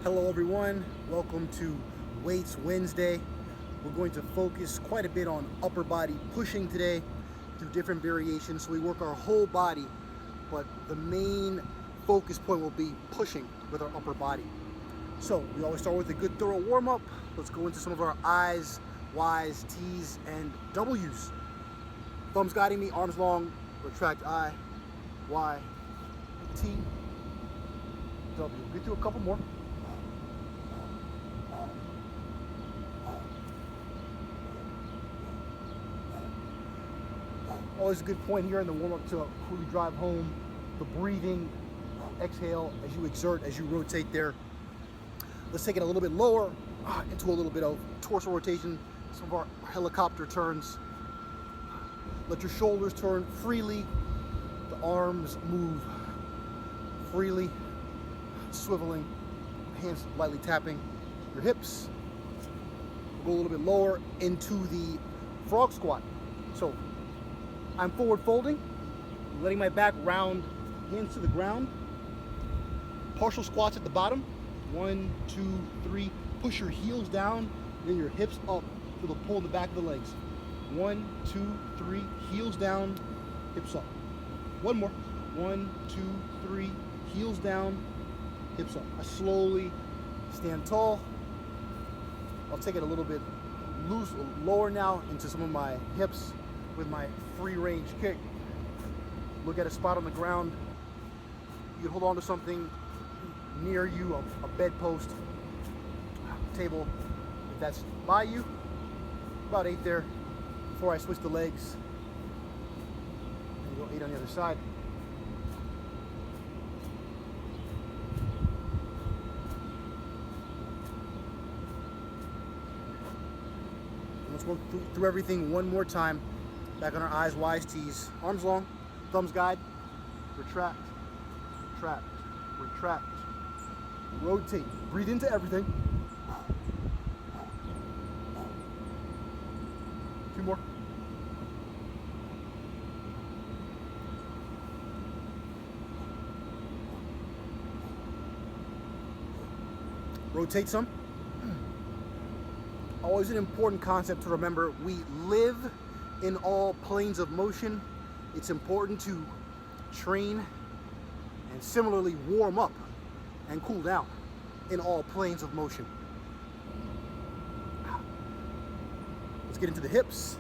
Hello everyone, welcome to Weights Wednesday. We're going to focus quite a bit on upper body pushing today through different variations. So we work our whole body, but the main focus point will be pushing with our upper body. So we always start with a good thorough warm-up. Let's go into some of our I's, Y's, T's, and W's. Thumbs guiding me, arms long, retract I, Y, T, W. Get through a couple more. Always a good point here in the warm-up to really drive home the breathing. Exhale as you exert, as you rotate there. Let's take it a little bit lower into a little bit of torso rotation, some of our helicopter turns. Let your shoulders turn freely, the arms move freely, swiveling, hands lightly tapping your hips. We'll go a little bit lower into the frog squat. So I'm forward folding, letting my back round, hands to the ground. Partial squats at the bottom. 1, 2, 3. Push your heels down, then your hips up. Feel the pull in the back of the legs. 1, 2, 3. Heels down, hips up. One more. 1, 2, 3. Heels down, hips up. I slowly stand tall. I'll take it a little bit loose, lower now into some of my hips with my free range kick. Look at a spot on the ground. You can hold on to something near you, a bedpost, table, if that's by you. About 8 there before I switch the legs. And go 8 on the other side. Let's work through everything one more time. Back on our I's, Y's, T's. Arms long, thumbs guide. Retract, retract, retract. Rotate. Breathe into everything. 2 more. Rotate some. Always an important concept to remember. We live in all planes of motion. It's important to train and similarly warm up and cool down in all planes of motion. Let's get into the hips.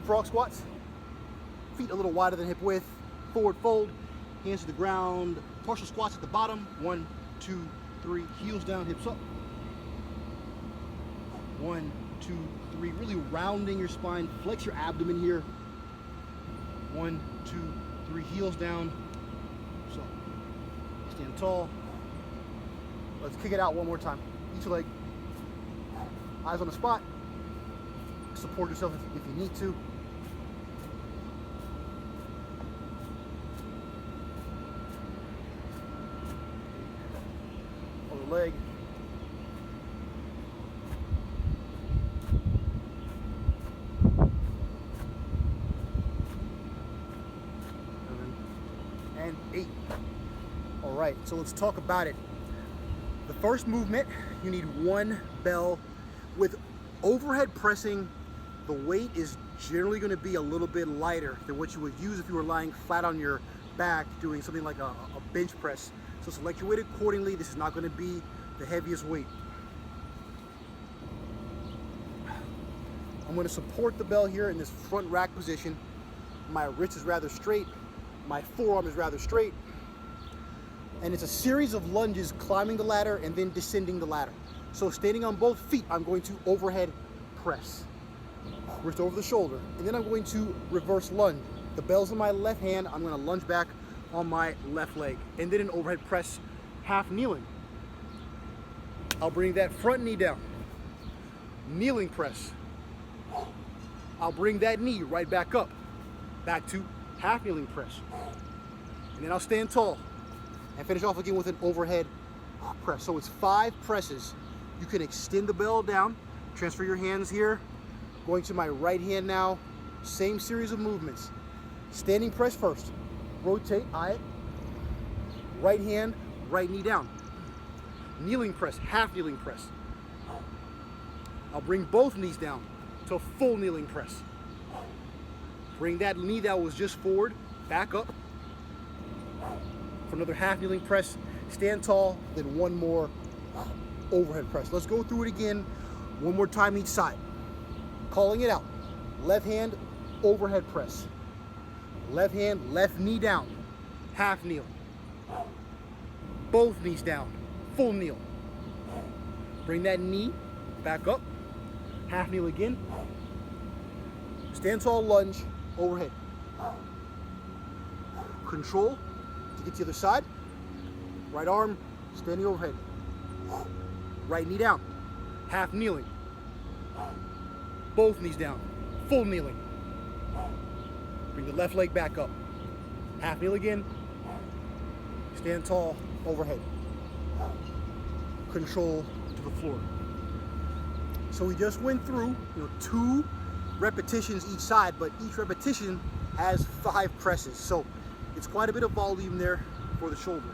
Frog squats. Feet a little wider than hip width. Forward fold. Hands to the ground. Partial squats at the bottom. 1, 2, 3. Heels down, hips up. 1, 2, 3. Really rounding your spine. Flex your abdomen here. 1, 2, 3. Heels down. So stand tall. Let's kick it out one more time. Each leg. Eyes on the spot. Support yourself if you need to. Other leg. And 8. All right, so let's talk about it. The first movement, you need 1 bell. With overhead pressing, the weight is generally going to be a little bit lighter than what you would use if you were lying flat on your back doing something like a bench press. So select your weight accordingly. This is not going to be the heaviest weight. I'm going to support the bell here in this front rack position. My wrist is rather straight. My forearm is rather straight. And it's a series of lunges climbing the ladder and then descending the ladder. So standing on both feet, I'm going to overhead press. Wrist over the shoulder. And then I'm going to reverse lunge. The bell's in my left hand. I'm going to lunge back on my left leg. And then an overhead press, half kneeling. I'll bring that front knee down. Kneeling press. I'll bring that knee right back up. Back to half kneeling press. And then I'll stand tall and finish off again with an overhead press. So it's 5 presses. You can extend the bell down, transfer your hands here. Going to my right hand now, same series of movements. Standing press first. Rotate, eye it. Right hand, right knee down. kneeling press, half kneeling press. I'll bring both knees down to full kneeling press. Bring that knee that was just forward, back up for another half kneeling press. Stand tall, then one more overhead press. Let's go through it again, one more time each side. Calling it out. Left hand, overhead press. Left hand, left knee down, half kneel. Both knees down, full kneel. Bring that knee back up, half kneel again. Stand tall, lunge, overhead. Control to get to the other side. Right arm, standing overhead. Right knee down, half kneeling. Both knees down, full kneeling. Bring the left leg back up. Half kneel again. Stand tall, overhead. Control to the floor. So we just went through, 2 repetitions each side, but each repetition has 5 presses. So it's quite a bit of volume there for the shoulder.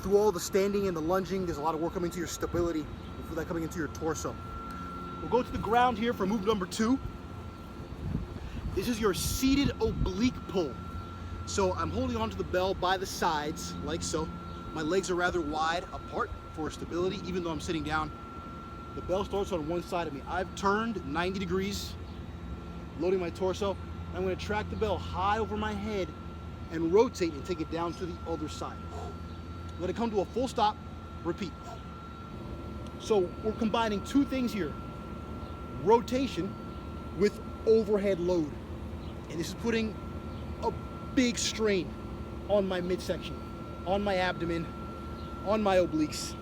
Through all the standing and the lunging, there's a lot of work coming to your stability, and feel that coming into your torso. We'll go to the ground here for move number 2. This is your seated oblique pull. So I'm holding onto the bell by the sides, like so. My legs are rather wide apart for stability, even though I'm sitting down. The bell starts on one side of me. I've turned 90 degrees, loading my torso. I'm going to track the bell high over my head and rotate and take it down to the other side. Let it come to a full stop, repeat. So we're combining 2 things here. Rotation with overhead load. And this is putting a big strain on my midsection, on my abdomen, on my obliques.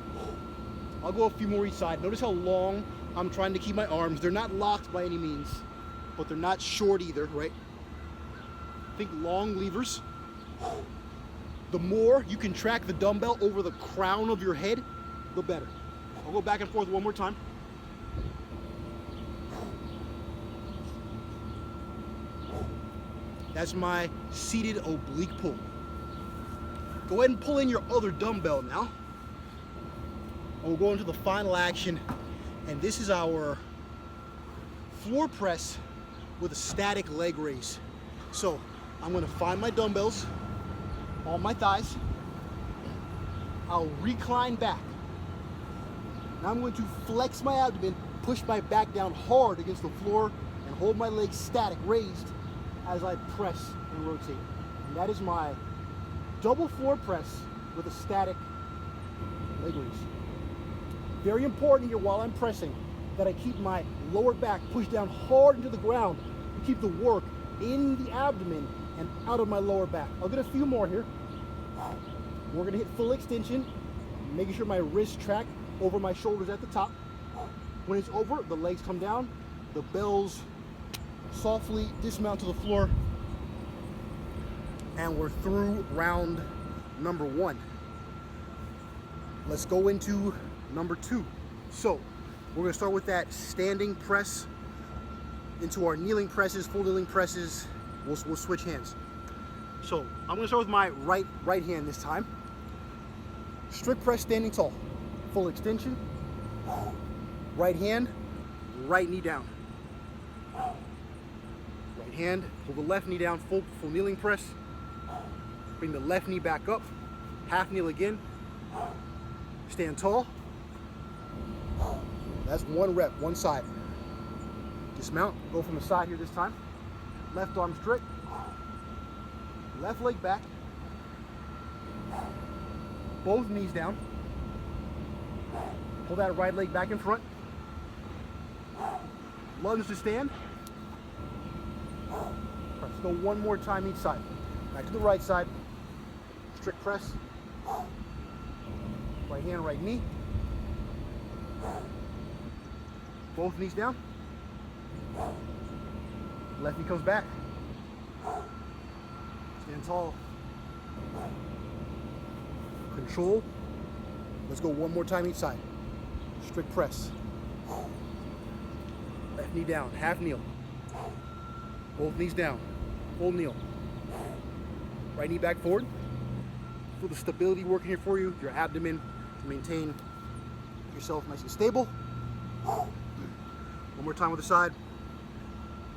I'll go a few more each side. Notice how long I'm trying to keep my arms. They're not locked by any means, but they're not short either, right? Think long levers. The more you can track the dumbbell over the crown of your head, the better. I'll go back and forth one more time. That's my seated oblique pull. Go ahead and pull in your other dumbbell now. And we'll go into the final action. And this is our floor press with a static leg raise. So I'm gonna find my dumbbells on my thighs. I'll recline back. Now I'm going to flex my abdomen, push my back down hard against the floor, and hold my legs static, raised, as I press and rotate. And that is my double floor press with a static leg raise. Very important here while I'm pressing that I keep my lower back pushed down hard into the ground to keep the work in the abdomen and out of my lower back. I'll get a few more here. We're gonna hit full extension, making sure my wrists track over my shoulders at the top. When it's over, the legs come down, the bells softly dismount to the floor, and we're through round number 1. Let's go into number 2. So we're gonna start with that standing press into our kneeling presses, full kneeling presses. We'll switch hands. So I'm gonna start with my right hand this time. Strict press, standing tall. Full extension. Right hand, right knee down. Right hand, pull the left knee down, full kneeling press. Bring the left knee back up. Half kneel again. Stand tall. That's 1 rep, one side. Dismount, go from the side here this time. Left arm strict. Left leg back. Both knees down. Pull that right leg back in front. Lunge to stand. Let's go one more time each side. Back to the right side. Strict press. Right hand, right knee. Both knees down. Left knee comes back. Stand tall. Control. Let's go one more time each side. Strict press. Left knee down, half kneel. Both knees down, full kneel. Right knee back forward. Feel the stability working here for you. Your abdomen Maintain yourself nice and stable. One more time with the side.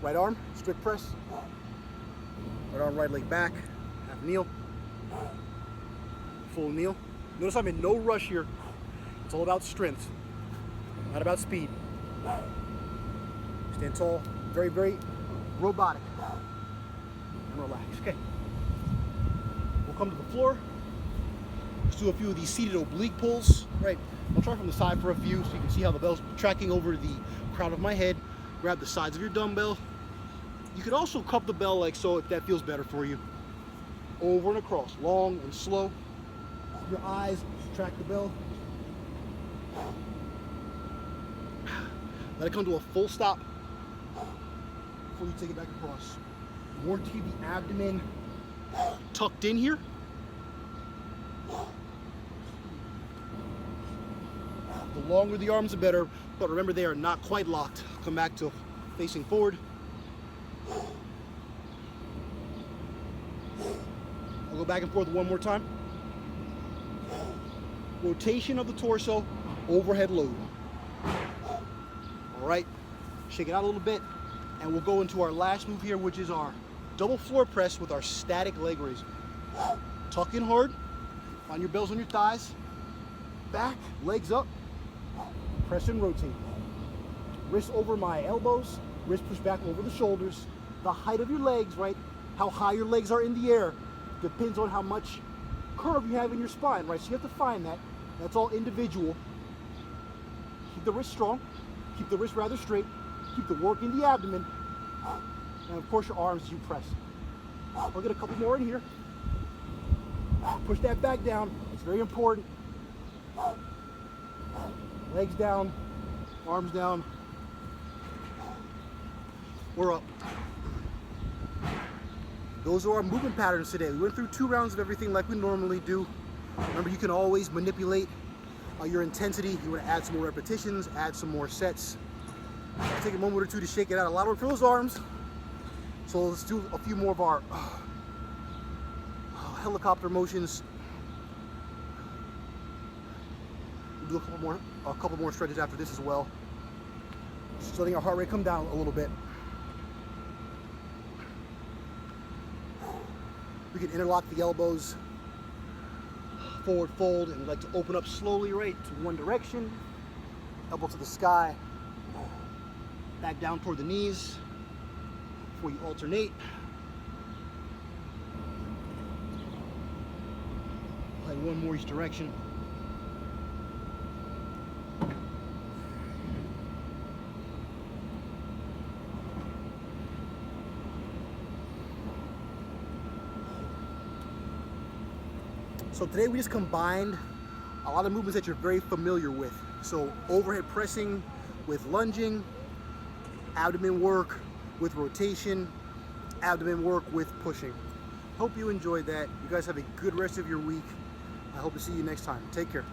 Right arm, strict press. Right arm, right leg back. Half kneel. Full kneel. Notice I'm in no rush here. It's all about strength, not about speed. Stand tall, very, very robotic. And relax, okay. We'll come to the floor. Let's do a few of these seated oblique pulls, right? I'll try from the side for a few so you can see how the bell's tracking over the crown of my head. Grab the sides of your dumbbell. You could also cup the bell like so if that feels better for you. Over and across, long and slow. Your eyes track the bell. Let it come to a full stop before you take it back across. You want to keep the abdomen tucked in here. The longer the arms, the better, but remember they are not quite locked. Come back to facing forward. I'll go back and forth one more time. Rotation of the torso, overhead load. All right, shake it out a little bit, and we'll go into our last move here, which is our double floor press with our static leg raise. Tuck in hard, find your bells on your thighs, back, legs up, press and rotate. Wrist over my elbows, wrist push back over the shoulders. The height of your legs, right? How high your legs are in the air depends on how much curve you have in your spine, right? So you have to find that. That's all individual. Keep the wrist strong. Keep the wrist rather straight. Keep the work in the abdomen. And of course your arms as you press. I'll get a couple more in here. Push that back down. It's very important. Legs down, arms down. We're up. Those are our movement patterns today. We went through 2 rounds of everything like we normally do. Remember, you can always manipulate your intensity. You want to add some more repetitions, add some more sets. Take a moment or two to shake it out. A lot of work for those arms. So let's do a few more of our helicopter motions. We'll do a couple more stretches after this as well. Just letting our heart rate come down a little bit. We can interlock the elbows, forward fold, and we like to open up slowly, right, to one direction. Elbow to the sky, back down toward the knees before you alternate. Play one more each direction. So today we just combined a lot of movements that you're very familiar with. So overhead pressing with lunging, abdomen work with rotation, abdomen work with pushing. Hope you enjoyed that. You guys have a good rest of your week. I hope to see you next time. Take care.